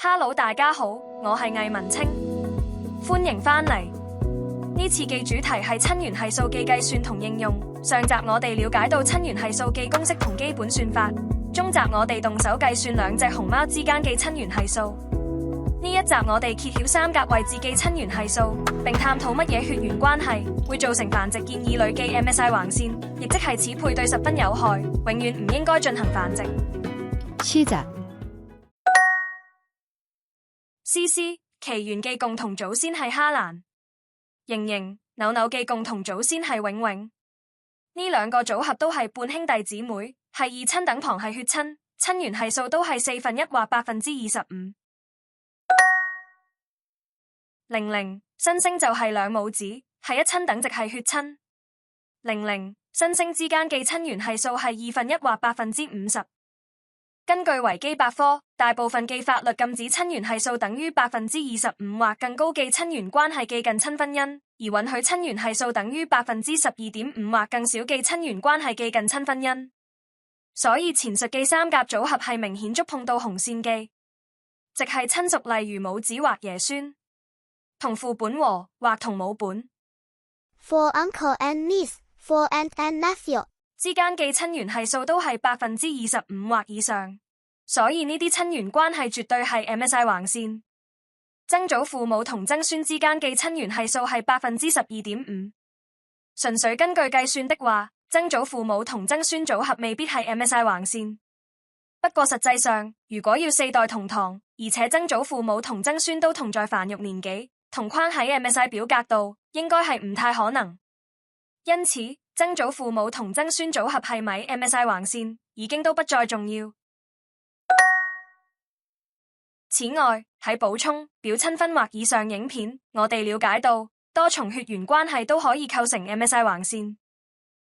Hello，大家好，我係魏文清，歡迎返嚟。呢次嘅主題係親緣係數嘅計算同應用。上集我哋了解到親緣係數嘅公式同基本算法，中集我哋動手計算兩隻熊貓之間嘅親緣係數。呢一集我哋揭曉三格位置嘅親緣係數，並探討乜嘢血緣關係會造成繁殖建議裏嘅 MSI 橫線，亦即係此配對十分有害，永遠唔應該進行繁殖。七集CC 奇緣嘅共同祖先係哈蘭，瑩瑩扭扭嘅共同祖先係永永。呢兩個組合都係半兄弟姊妹，係異親等旁係血親，親緣係數都係1/4或25%。00新星就係兩母子，係一親等值係血親。00新星之間嘅親緣係數係1/2或50%。根據維基百科，大部分嘅法律禁止親緣係數等於25%或更高嘅親緣關係嘅近親婚姻，而允許親緣係數等於12.5%或更少嘅親緣關係嘅近親婚姻。所以前述嘅三甲組合係明顯觸碰到紅線嘅，直係親屬，例如母子或爺孫，同父本和或同母本。For uncle and niece, for aunt and nephew。之間嘅親緣係數都係25%或以上，所以呢啲親緣關係絕對係 MSI 橫線。曾祖父母同曾孫之間嘅親緣係數係12.5%。純粹根據計算的話，曾祖父母同曾孫組合未必係 MSI 橫線。不過實際上，如果要4代同堂，而且曾祖父母同曾孫都同在繁育年紀，同框喺 MSI 表格度，應該係唔太可能。因此，曾祖父母同曾孫組合係咪 MSI 橫線，已經都不再重要。此外，喺補充表親分或以上影片，我哋了解到多重血緣關係都可以構成 MSI 橫線。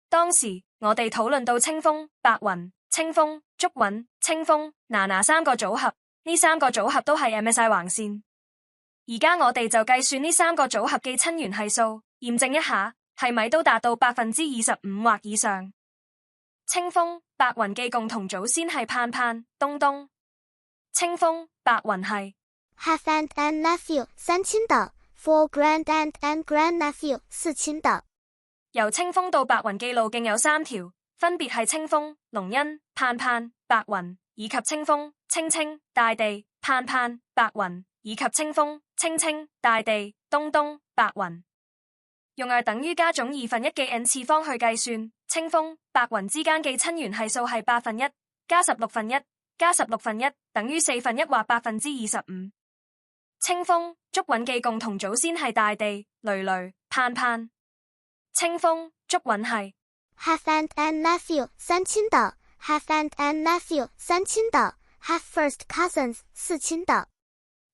當時我哋討論到清風、白雲、清風、竹韻、清風、娜娜三個組合，呢三個組合都係 MSI 橫線。而家我哋就計算呢三個組合嘅親緣係數，驗證一下。係咪都達到25%或以上？清風、白雲嘅共同祖先係盼盼、東東。清風、白雲係 half aunt and nephew 三親等 ，for grand aunt and grand nephew 四親等。由清風到白雲嘅路徑有3條，分別係清風、龍恩、盼盼、白雲，以及清風、青青、大地、盼盼、白雲，以及清風、青青、大地、東東、白雲。用等於加總1/2嘅 n 次方去計算，清風、白雲之間嘅親緣係數係1/8加16/1加16/1等於4/1或25%。清風、竹韻嘅共同祖先係大地、雷雷、盼盼。清風、竹韻係 half aunt and nephew 三親等 ，half aunt and nephew 三親等 ，half first cousins 四親等。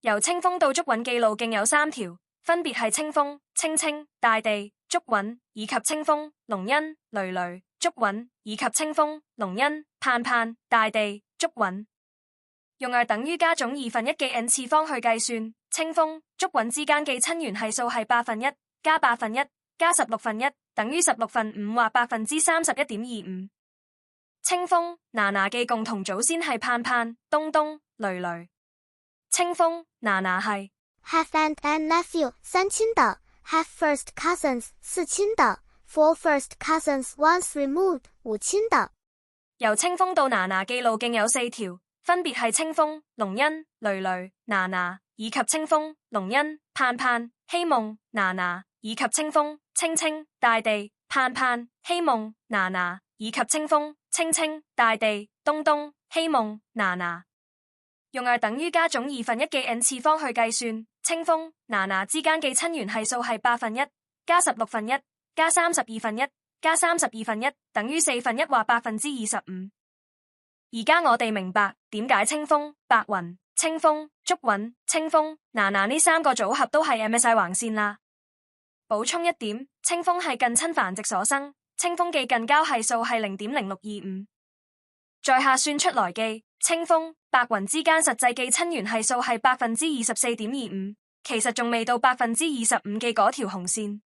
由清風到竹韻嘅路徑有3條。分別係清風、青青、大地、竹韻，以及清風、龍恩、雷雷、竹韻，以及清風、龍恩、盼盼、大地、竹韻。用等於加總1/2嘅 n 次方去計算，清風、竹韻之間嘅親緣係數係1/8加1/8加16/1等於16/5或31.25%。清風、娜娜嘅共同祖先係盼盼、東東、雷雷。清風、娜娜係half aunt and nephew 三親等 ，half first cousins 四親等 ，for first cousins once removed 五親等。由清風到娜娜嘅路徑有4條，分別係清風、龍恩、雷雷、娜娜，以及清風、龍恩、盼盼、希夢、娜娜，以及清風、青青、大地、盼盼、希夢、娜娜，以及清風、青青、大地、東東、希夢、娜娜。用等於加總1/2嘅 n 次方去計算，清風、娜娜之間嘅親緣係數係1/8加16/1加32/1加32/1等於4/1或25%。而家我哋明白點解清風、白雲、清風、竹韻、清風、娜娜呢三個組合都係 MSI 橫線啦。補充一點，清風係近親繁殖所生，清風嘅近交係數係0.0625。在下算出來嘅清風、白雲之間實際嘅親緣係數係24.25%，其實仲未到25%嘅嗰條紅線。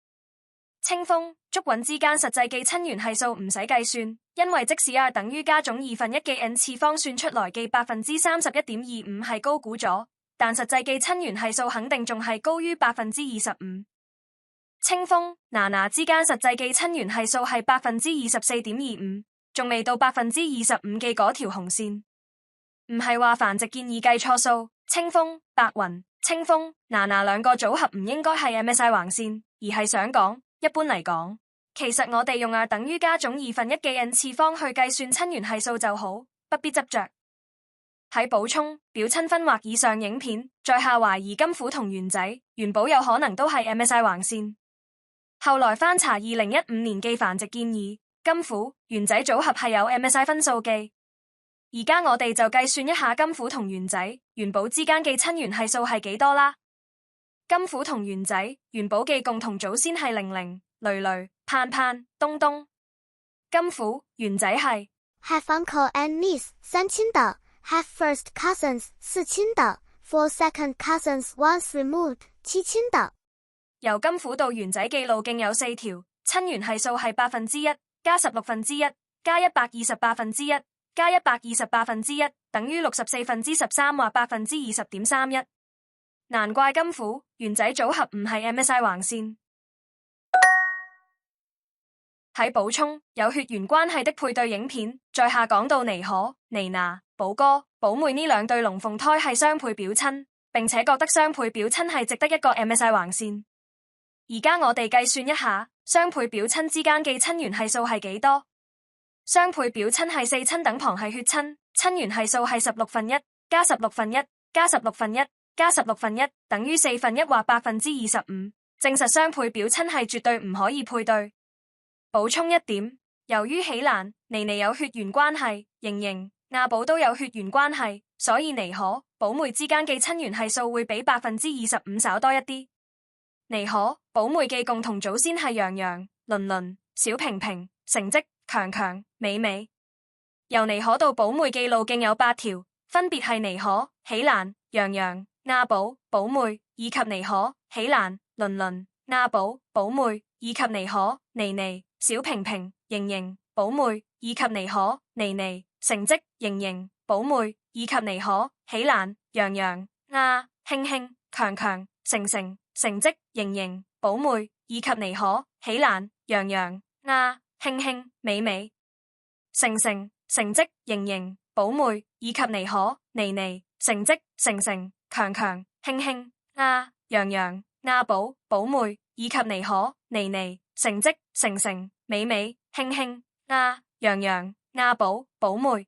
清風、竹韻之間實際嘅親緣係數唔使計算，因為即使等於加總1/2嘅 n 次方算出來嘅31.25%係高估咗，但實際記親緣係數肯定仲係高於25%。清風、娜娜之間實際記親緣係數係24.25%，仲未到25%記嗰條紅線。唔係話繁殖建議計錯數，清風、白雲、清風、娜娜兩個組合唔應該係 MSI 橫線，而係想講，一般嚟講，其實我哋用 R 等於加總1/2嘅 n 次方去計算親緣係數就好，不必執着。喺補充表親分或以上影片，在下懷疑金虎同元仔、元寶有可能都係 MSI 橫線。後來翻查2015年記繁殖建議，金虎、元仔組合係有 MSI 分數記。而家我哋就計算一下金虎同元仔、元寶之間記親緣係數係幾多啦。金虎同元仔、元寶記共同祖先係玲玲、蕾蕾、盼盼、東東。金虎、元仔係 have uncle and niece 三親的 have first cousins 四親的 for second cousins once removed 七親的。由金虎到元仔記路徑有4條，親緣係數係1%加16%加128%加128%等於64%13或20.31%。難怪金虎、元仔組合唔係 MSI 橫線。喺補充有血緣關係的配對影片，在下講到妮可、妮娜、寶哥、寶妹呢兩對龍鳳胎係雙配表親，並且覺得雙配表親係值得一個 MSI 橫線。而家我哋計算一下，雙配表親之間記親緣係數係幾多？雙配表親係四親等旁係血親，親緣係數係1/16加1/16加1/16加1/16等於1/4或25%，證實雙配表親係絕對唔可以配對。補充一點，由於喜蘭、妮妮有血緣關係，瑩瑩、亞寶都有血緣關係，所以妮可、寶妹之間記親緣係數會比25%稍多一啲。妮可、寶妹記共同祖先係洋洋、倫倫、小平平、成績、強強、美美。由妮可到寶妹記路徑有8條，分別係妮可、喜蘭、洋洋、亞寶、寶妹，以及妮可、喜蘭、倫倫、亞寶、寶妹，以及妮可、妮妮、小平平、瑩瑩、寶妹，以及妮可、妮妮、成績、瑩瑩、寶妹，以及妮可、喜蘭、洋洋、慶慶、強強、成成、成績、瑩瑩、寶妹，以及妮可、喜蘭、洋洋、慶慶、美美、成成、成績、瑩瑩、寶妹，以及妮可、妮妮、成績、成成、強強、慶慶、洋洋、亞寶、寶妹，以及妮可、妮妮、成績、成成、美美、慶慶、洋洋、亞寶、寶妹。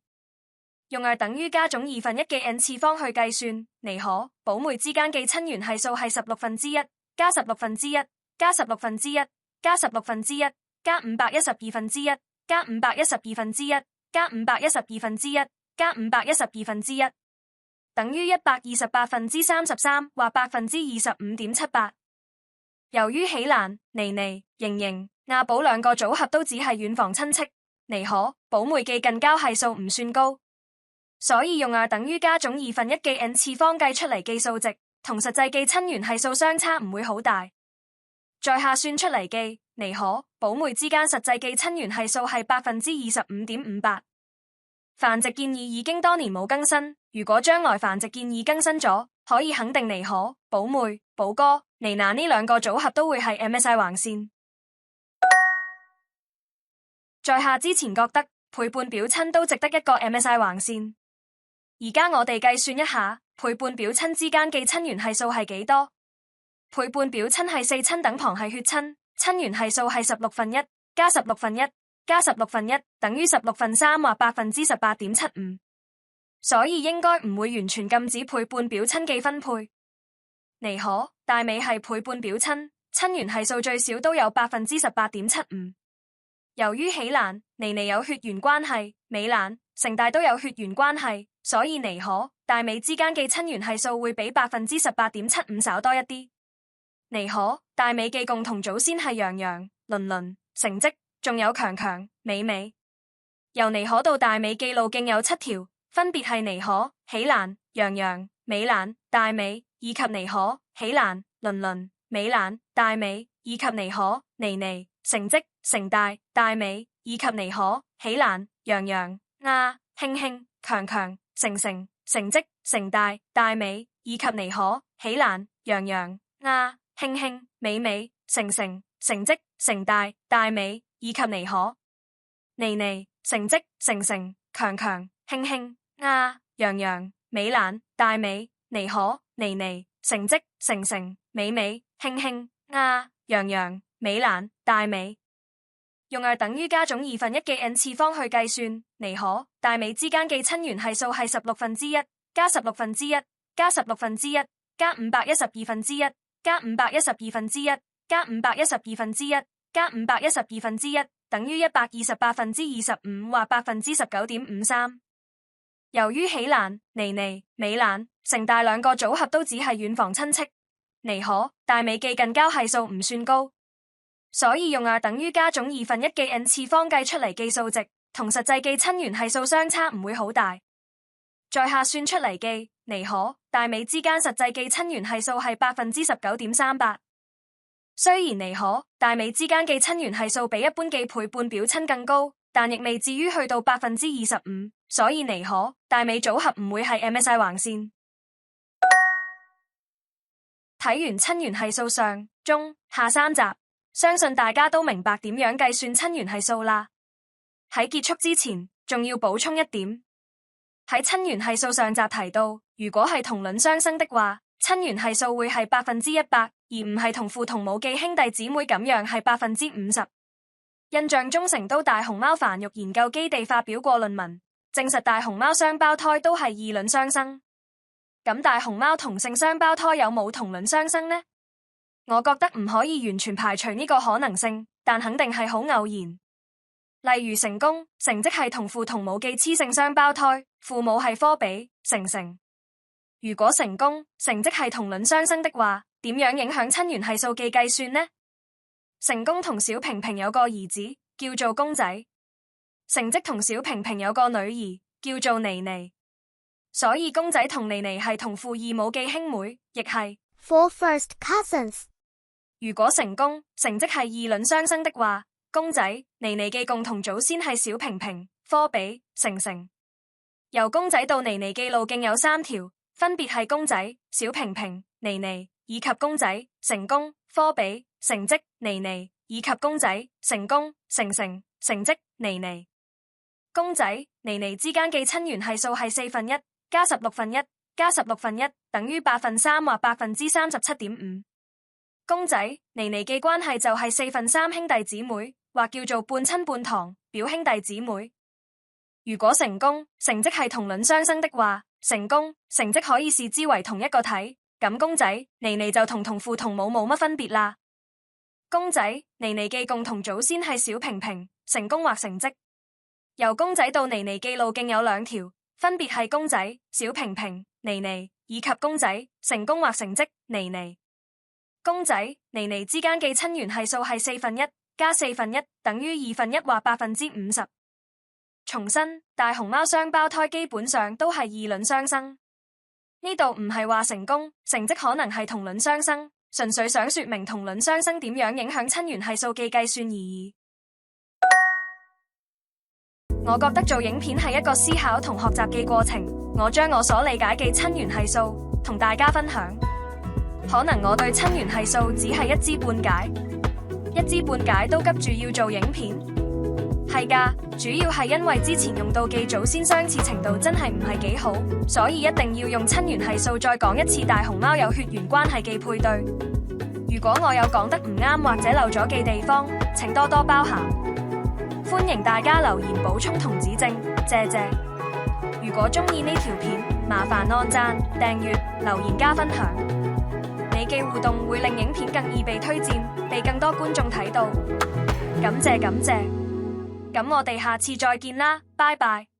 用R等於加總1/2嘅 n 次方去計算，妮可、寶妹之間記親緣係數係1/16加1/16加1/16加1/16加512%加512%加512%加512%，等於128%33或25.78%。由於喜蘭、妮妮、瑩瑩、亞寶兩個組合都只係遠房親戚，妮可、寶妹記近交係數唔算高，所以用R等於加總1/2嘅 n 次方計出嚟記數值，同實際記親緣係數相差唔會好大。在下算出嚟記，妮可、寶妹之間實際記親緣係數係25.58%。繁殖建議已經多年冇更新，如果將來繁殖建議更新咗，可以肯定妮可、寶妹、寶哥、妮娜呢兩個組合都會係 MSI 橫線。在下之前覺得陪伴表親都值得一個 MSI 橫線，而家我哋計算一下，陪伴表親之間記親緣係數係幾多？陪伴表親係四親等旁係血親，親緣係數係1/16加1/16加1/16等於16/3或18.75%，所以應該唔會完全禁止陪伴表親記分配。妮可、大美係陪伴表親，親緣係數最少都有18.75%。由於喜蘭、妮妮有血緣關係，美蘭、成大都有血緣關係，所以妮可、大美之間記親緣係數會比18.75%稍多一啲。妮可、大美記共同祖先係洋洋、倫倫、成績，仲有強強、美美。由妮可到大美記路徑有7條，分別係妮可、喜蘭、洋洋、美蘭、大美，以及妮可、喜蘭、倫倫、美蘭、大美，以及妮可、妮妮、成績、成大、大美，以及妮可、喜蘭、洋洋、慶慶、強強、成成、成績、成大、大美，以及尼可、喜蘭、洋洋、亞、慶慶、美美、成成、成績、成大、大美以及尼可、妮妮、成績、成成、強強、慶慶、亞、洋洋、美蘭、大美、尼可、妮妮、成績、成成、美美、慶慶、亞、洋洋、美蘭、大美。用2等於加總1/2嘅 n 次方去計算，尼可、大美之間嘅親緣係數係1/16加1/16加1/16加512加512加512加512等於128%25或19.53%。由於喜蘭、妮妮、美蘭、成大兩個組合都只係遠房親戚，尼可、大美嘅近交係數唔算高，所以用2等於加總1/2嘅 n 次方計出嚟嘅數值，同實際嘅親緣係數相差唔會好大。再下算出嚟嘅尼可、大美之間實際嘅親緣係數係19.38%。雖然尼可、大美之間嘅親緣係數比一般嘅倍半表親更高，但亦未至於去到25%，所以尼可、大美組合唔會係 MSI 橫線。睇完親緣係數上、中、下3集，相信大家都明白點樣計算親緣係數啦。喺結束之前，仲要補充一點，喺親緣係數上集提到，如果係同卵相生的話，親緣係數會係100%，而唔係同父同母嘅兄弟姊妹咁樣係50%。印象中成都大熊貓繁育研究基地發表過論文，證實大熊貓雙胞胎都係異卵相生。咁大熊貓同性雙胞胎有冇同卵相生呢？我覺得唔可以完全排除呢個可能性，但肯定係好偶然。例如成功、成績係同父同母嘅雌性雙胞胎，父母係科比、成成。如果成功、成績係同卵相生的話，點樣影響親緣係數嘅計算呢？成功同小平平有個兒子，叫做公仔；成績同小平平有個女兒，叫做妮妮。所以公仔同妮妮係同父異母嘅兄妹，亦係 4 first cousins。如果成功、成績係異卵相生的話，公仔、妮妮嘅共同祖先係小平平、科比、成成。由公仔到妮妮嘅路徑有3條，分別係公仔、小平平、妮妮，以及公仔、成功、科比、成績、妮妮，以及公仔、成功、成成、成績、妮妮。公仔、妮妮之間嘅親緣係數係1/4加1/16加1/16等於3%或37.5%。公仔、妮妮嘅關係就係4/3兄弟姊妹，或叫做半親半堂、表兄弟姊妹。如果成功、成績係同卵相生的話，成功、成績可以視之為同一個體，咁公仔、妮妮就同父同母冇乜分別啦。公仔、妮妮嘅共同祖先係小平平、成功或成績。由公仔到妮妮嘅路徑有2條，分別係公仔、小平平、妮妮，以及公仔、成功或成績、妮妮。公仔、妮妮之間嘅親緣係數係1/4加1/4等於2/1或50%。重申，大熊貓雙胞胎基本上都係異卵相生。呢度唔係話成功、成績可能係同卵相生，純粹想說明同卵相生點樣影響親緣係數嘅計算而已。我覺得做影片係一個思考同學習嘅過程，我將我所理解嘅親緣係數同大家分享。可能我對親緣係數只係一知半解，一知半解都急住要做影片。係㗎，主要係因為之前用到嘅祖先相似程度真係唔係幾好，所以一定要用親緣係數再講一次大熊貓有血緣關係嘅配對。如果我有講得唔啱或者漏咗嘅地方，請多多包涵。歡迎大家留言補充同指正，謝謝。如果鍾意呢條片，麻煩按讚、訂閱、留言加分享。你嘅互動會令影片更易被推薦，被更多觀眾睇到。感謝感謝。咁我哋下次再見啦，拜拜。